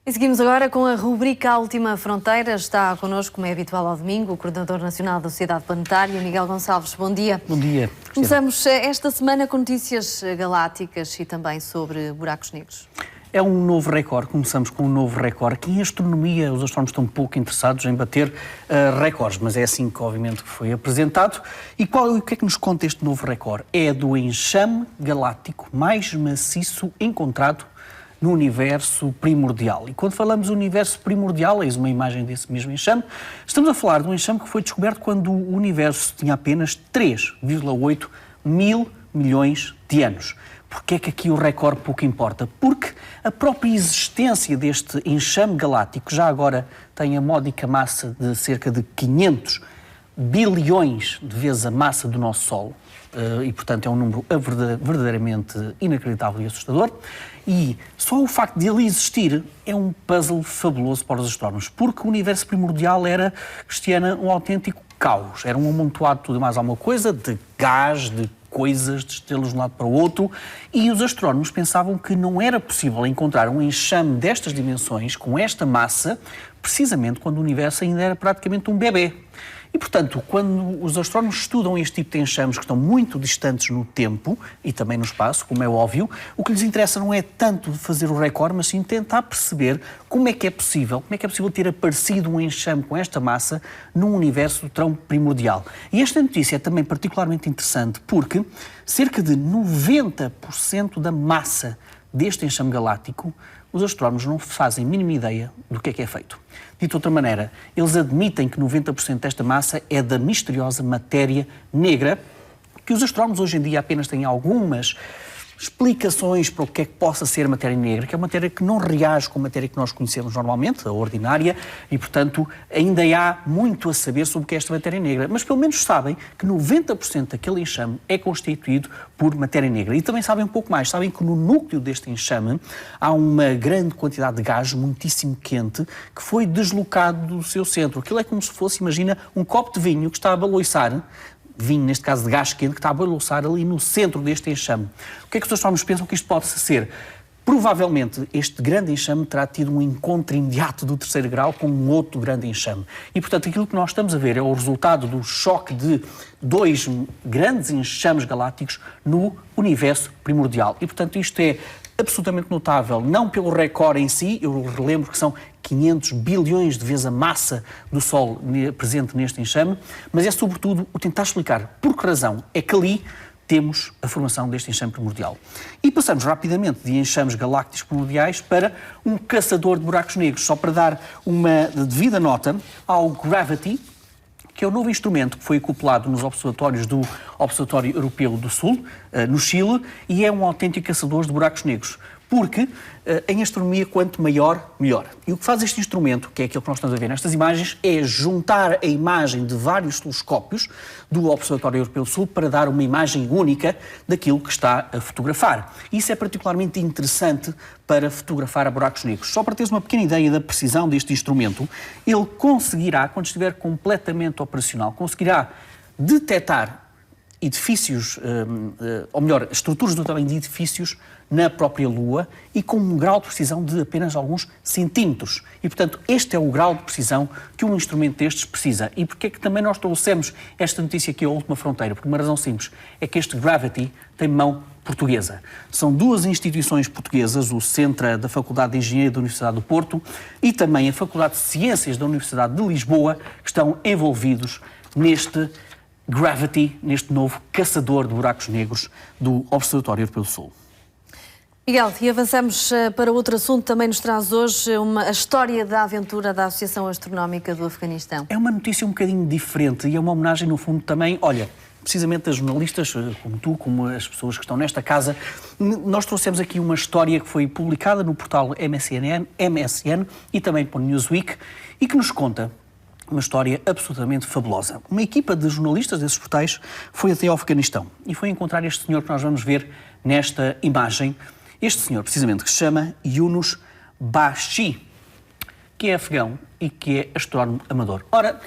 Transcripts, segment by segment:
E seguimos agora com a rubrica A Última Fronteira. Está connosco, como é habitual ao domingo, o Coordenador Nacional da Sociedade Planetária, Miguel Gonçalves. Bom dia. Bom dia. Começamos esta semana com notícias galácticas e também sobre buracos negros. É um novo recorde, começamos com um novo recorde, que em astronomia os astrónomos estão pouco interessados em bater recordes, mas é assim que obviamente foi apresentado. E o que é que nos conta este novo recorde? É do enxame galáctico mais maciço encontrado no universo primordial. E quando falamos do universo primordial, eis uma imagem desse mesmo enxame, estamos a falar de um enxame que foi descoberto quando o universo tinha apenas 3,8 mil milhões de anos. Porquê é que aqui o recorde pouco importa? Porque a própria existência deste enxame galáctico já agora tem a módica massa de cerca de 500 bilhões de vezes a massa do nosso Sol. E, portanto, é um número verdadeiramente inacreditável e assustador. E só o facto de ele existir é um puzzle fabuloso para os astrónomos, porque o universo primordial era, Cristiana, um autêntico caos. Era um amontoado de tudo e mais alguma coisa, de gás, de coisas, de estrelas de um lado para o outro, e os astrónomos pensavam que não era possível encontrar um enxame destas dimensões, com esta massa, precisamente quando o universo ainda era praticamente um bebê. E, portanto, quando os astrónomos estudam este tipo de enxames que estão muito distantes no tempo e também no espaço, como é óbvio, o que lhes interessa não é tanto fazer o recorde, mas sim tentar perceber como é que é possível ter aparecido um enxame com esta massa num universo tão primordial. E esta notícia é também particularmente interessante porque cerca de 90% da massa deste enxame galáctico os astrónomos não fazem a mínima ideia do que é feito. Dito de outra maneira, eles admitem que 90% desta massa é da misteriosa matéria negra, que os astrónomos hoje em dia apenas têm algumas explicações para o que é que possa ser a matéria negra, que é uma matéria que não reage com a matéria que nós conhecemos normalmente, a ordinária, e, portanto, ainda há muito a saber sobre o que é esta matéria negra. Mas, pelo menos, sabem que 90% daquele enxame é constituído por matéria negra. E também sabem um pouco mais. Sabem que no núcleo deste enxame há uma grande quantidade de gás muitíssimo quente que foi deslocado do seu centro. Aquilo é como se fosse, imagina, um copo de vinho que está a baloiçar, vinho, neste caso de gás quente, que está a balouçar ali no centro deste enxame. O que é que os astrónomos pensam que isto pode ser? Provavelmente este grande enxame terá tido um encontro imediato do terceiro grau com um outro grande enxame. E, portanto, aquilo que nós estamos a ver é o resultado do choque de dois grandes enxames galácticos no universo primordial. E, portanto, isto é absolutamente notável, não pelo recorde em si, eu relembro que são 500 bilhões de vezes a massa do Sol presente neste enxame, mas é sobretudo o tentar explicar por que razão é que ali temos a formação deste enxame primordial. E passamos rapidamente de enxames galácticos primordiais para um caçador de buracos negros, só para dar uma devida nota ao Gravity, que é o novo instrumento que foi acoplado nos observatórios do Observatório Europeu do Sul, no Chile, e é um autêntico caçador de buracos negros. Porque em astronomia, quanto maior, melhor. E o que faz este instrumento, que é aquilo que nós estamos a ver nestas imagens, é juntar a imagem de vários telescópios do Observatório Europeu do Sul para dar uma imagem única daquilo que está a fotografar. Isso é particularmente interessante para fotografar a buracos negros. Só para teres uma pequena ideia da precisão deste instrumento, ele conseguirá, quando estiver completamente operacional, conseguirá detectar edifícios, ou melhor, estruturas do tamanho de edifícios na própria Lua e com um grau de precisão de apenas alguns centímetros. E, portanto, este é o grau de precisão que um instrumento destes precisa. E porquê é que também nós trouxemos esta notícia aqui à Última Fronteira? Por uma razão simples, é que este Gravity tem mão portuguesa. São duas instituições portuguesas, o Centro da Faculdade de Engenharia da Universidade do Porto e também a Faculdade de Ciências da Universidade de Lisboa, que estão envolvidos neste Gravity, neste novo caçador de buracos negros do Observatório Europeu do Sul. Miguel, e avançamos para outro assunto, também nos traz hoje a história da aventura da Associação Astronómica do Afeganistão. É uma notícia um bocadinho diferente e é uma homenagem, no fundo, também, olha, precisamente as jornalistas, como tu, como as pessoas que estão nesta casa, nós trouxemos aqui uma história que foi publicada no portal MSN e também para o Newsweek e que nos conta uma história absolutamente fabulosa. Uma equipa de jornalistas desses portais foi até ao Afeganistão e foi encontrar este senhor que nós vamos ver nesta imagem. Este senhor, precisamente, que se chama Yunus Bashi, que é afegão e que é astrónomo amador. Ora,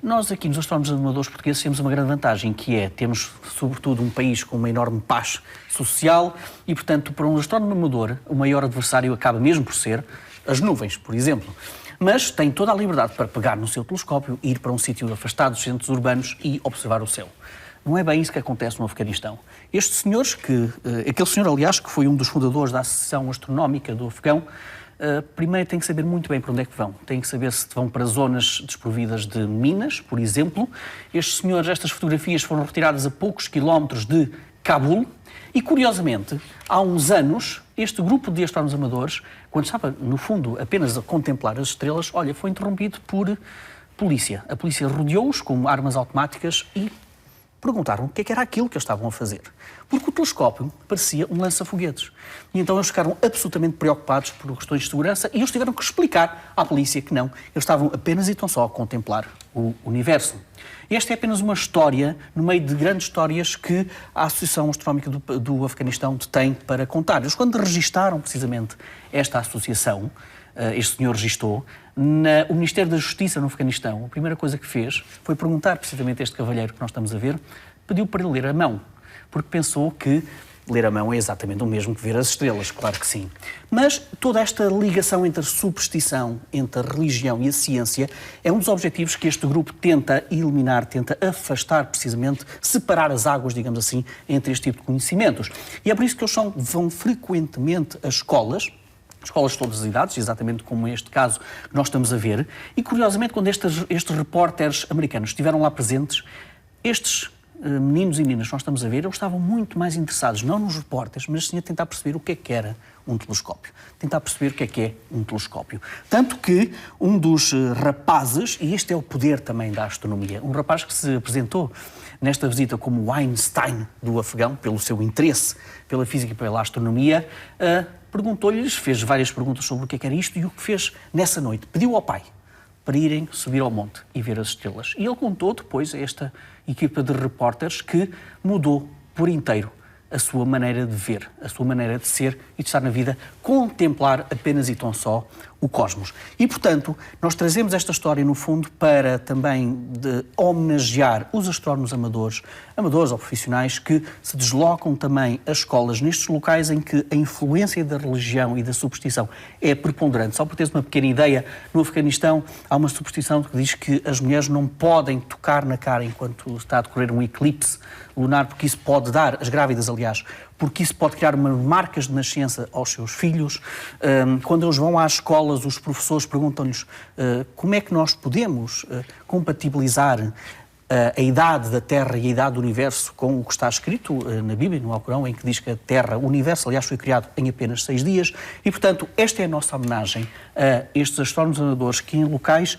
nós aqui nos astrónomos amadores portugueses temos uma grande vantagem, que é, temos sobretudo um país com uma enorme paz social e, portanto, para um astrónomo amador, o maior adversário acaba mesmo por ser as nuvens, por exemplo. Mas tem toda a liberdade para pegar no seu telescópio, ir para um sítio afastado dos centros urbanos e observar o céu. Não é bem isso que acontece no Afeganistão. Estes senhores, aquele senhor, aliás, que foi um dos fundadores da Associação Astronómica do Afegão, primeiro tem que saber muito bem para onde é que vão. Tem que saber se vão para zonas desprovidas de minas, por exemplo. Estes senhores, estas fotografias foram retiradas a poucos quilómetros de Cabul. E, curiosamente, há uns anos, este grupo de astrónomos amadores, quando estava, no fundo, apenas a contemplar as estrelas, olha, foi interrompido por polícia. A polícia rodeou-os com armas automáticas e perguntaram o que é que era aquilo que eles estavam a fazer. Porque o telescópio parecia um lança-foguetes. E então eles ficaram absolutamente preocupados por questões de segurança e eles tiveram que explicar à polícia que não. Eles estavam apenas e tão só a contemplar o universo. Esta é apenas uma história, no meio de grandes histórias que a Associação Astronómica do Afeganistão tem para contar. Eles, quando registaram precisamente esta associação, este senhor registou, o Ministério da Justiça no Afeganistão, a primeira coisa que fez foi perguntar precisamente a este cavalheiro que nós estamos a ver, pediu para ele ler a mão, porque pensou que ler a mão é exatamente o mesmo que ver as estrelas, claro que sim. Mas toda esta ligação entre a superstição, entre a religião e a ciência é um dos objetivos que este grupo tenta eliminar, tenta afastar precisamente, separar as águas, digamos assim, entre este tipo de conhecimentos. E é por isso que eles vão frequentemente às escolas de todas as idades, exatamente como este caso que nós estamos a ver, e curiosamente quando estes repórteres americanos estiveram lá presentes, estes meninos e meninas que nós estamos a ver, eles estavam muito mais interessados, não nos repórteres, mas sim a tentar perceber o que era um telescópio. Tentar perceber o que é um telescópio. Tanto que um dos rapazes, e este é o poder também da astronomia, um rapaz que se apresentou nesta visita como o Einstein do Afegão, pelo seu interesse pela física e pela astronomia, perguntou-lhes, fez várias perguntas sobre o que era isto e o que fez nessa noite. Pediu ao pai para irem subir ao monte e ver as estrelas. E ele contou depois a esta equipa de repórteres que mudou por inteiro a sua maneira de ver, a sua maneira de ser e de estar na vida, contemplar apenas e tão só o cosmos. E, portanto, nós trazemos esta história, no fundo, para também homenagear os astrónomos amadores ou profissionais que se deslocam também às escolas nestes locais em que a influência da religião e da superstição é preponderante. Só para teres uma pequena ideia, no Afeganistão há uma superstição que diz que as mulheres não podem tocar na cara enquanto está a decorrer um eclipse lunar, porque isso pode dar, as grávidas aliás, porque isso pode criar marcas de nascença aos seus filhos. Quando eles vão às escolas, os professores perguntam-lhes como é que nós podemos compatibilizar a idade da Terra e a idade do Universo com o que está escrito na Bíblia, no Alcorão, em que diz que a Terra, o Universo, aliás, foi criado em apenas 6 dias. E, portanto, esta é a nossa homenagem a estes astrónomos amadores que em locais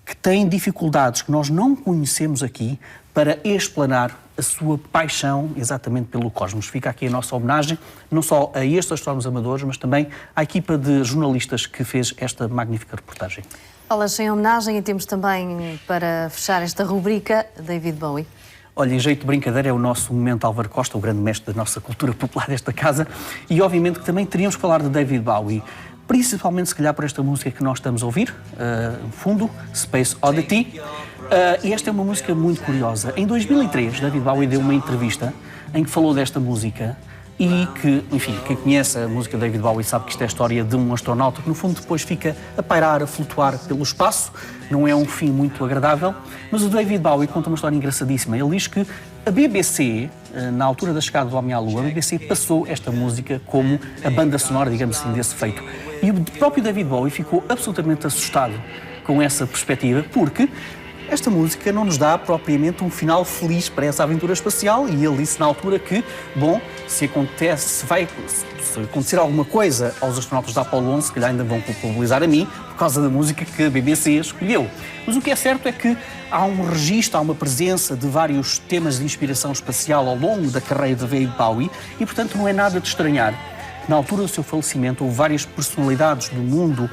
que têm dificuldades que nós não conhecemos aqui para explanar a sua paixão exatamente pelo cosmos. Fica aqui a nossa homenagem, não só a estes astrónomos amadores, mas também à equipa de jornalistas que fez esta magnífica reportagem. Falas em homenagem e temos também, para fechar esta rubrica, David Bowie. Olha, em jeito de brincadeira, é o nosso momento Álvaro Costa, o grande mestre da nossa cultura popular desta casa, e obviamente que também teríamos que falar de David Bowie, principalmente se calhar por esta música que nós estamos a ouvir, no fundo, Space Oddity. E esta é uma música muito curiosa. Em 2003, David Bowie deu uma entrevista em que falou desta música e que, enfim, quem conhece a música de David Bowie sabe que isto é a história de um astronauta que, no fundo, depois fica a pairar, a flutuar pelo espaço. Não é um fim muito agradável, mas o David Bowie conta uma história engraçadíssima. Ele diz que a BBC, na altura da chegada do Homem à Lua, a BBC passou esta música como a banda sonora, digamos assim, desse feito. E o próprio David Bowie ficou absolutamente assustado com essa perspectiva, porque esta música não nos dá propriamente um final feliz para essa aventura espacial e ele disse na altura que, bom, se acontecer alguma coisa aos astronautas da Apollo 11, se calhar ainda vão culpabilizar a mim por causa da música que a BBC escolheu. Mas o que é certo é que há um registro, há uma presença de vários temas de inspiração espacial ao longo da carreira de David Bowie e, portanto, não é nada de estranhar. Na altura do seu falecimento, houve várias personalidades do mundo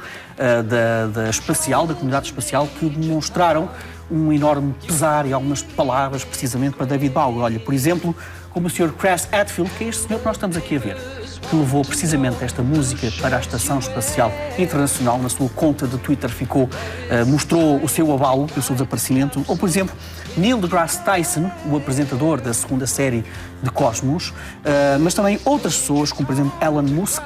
da espacial, da comunidade espacial, que demonstraram um enorme pesar e algumas palavras precisamente para David Bowie. Olha, por exemplo, como o Sr. Chris Hadfield, que é este senhor que nós estamos aqui a ver, que levou precisamente esta música para a Estação Espacial Internacional. Na sua conta de Twitter mostrou o seu abalo pelo seu desaparecimento. Ou, por exemplo, Neil deGrasse Tyson, o apresentador da segunda série de Cosmos, mas também outras pessoas, como por exemplo Elon Musk,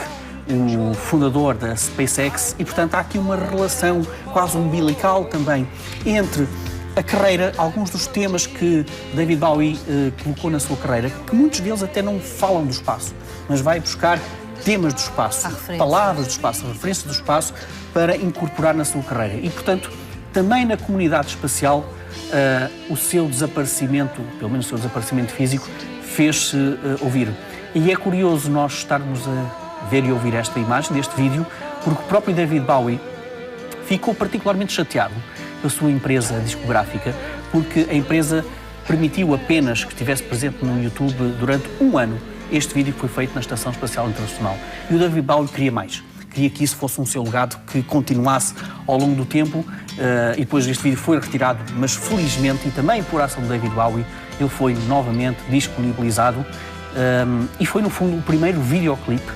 o fundador da SpaceX, e portanto há aqui uma relação quase umbilical também entre a carreira, alguns dos temas que David Bowie colocou na sua carreira, que muitos deles até não falam do espaço, mas vai buscar temas do espaço, palavras do espaço, referências do espaço, para incorporar na sua carreira. E, portanto, também na comunidade espacial, o seu desaparecimento, pelo menos o seu desaparecimento físico, fez-se ouvir. E é curioso nós estarmos a ver e ouvir esta imagem, deste vídeo, porque o próprio David Bowie ficou particularmente chateado com a sua empresa discográfica, porque a empresa permitiu apenas que estivesse presente no YouTube durante um ano este vídeo que foi feito na Estação Espacial Internacional. E o David Bowie queria mais. Queria que isso fosse um seu legado que continuasse ao longo do tempo, e depois este vídeo foi retirado, mas felizmente, e também por ação do David Bowie, ele foi novamente disponibilizado, e foi no fundo o primeiro videoclipe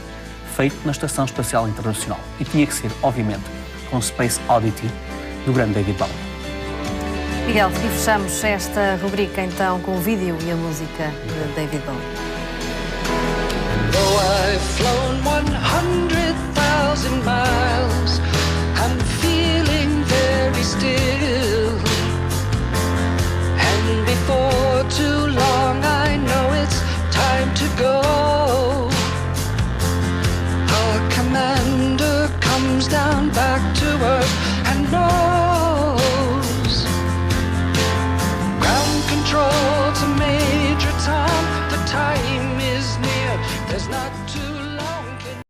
feito na Estação Espacial Internacional. E tinha que ser, obviamente, com Space Oddity, do grande David Bowie. Miguel, e fechamos esta rubrica então com o vídeo e a música de David Bowie.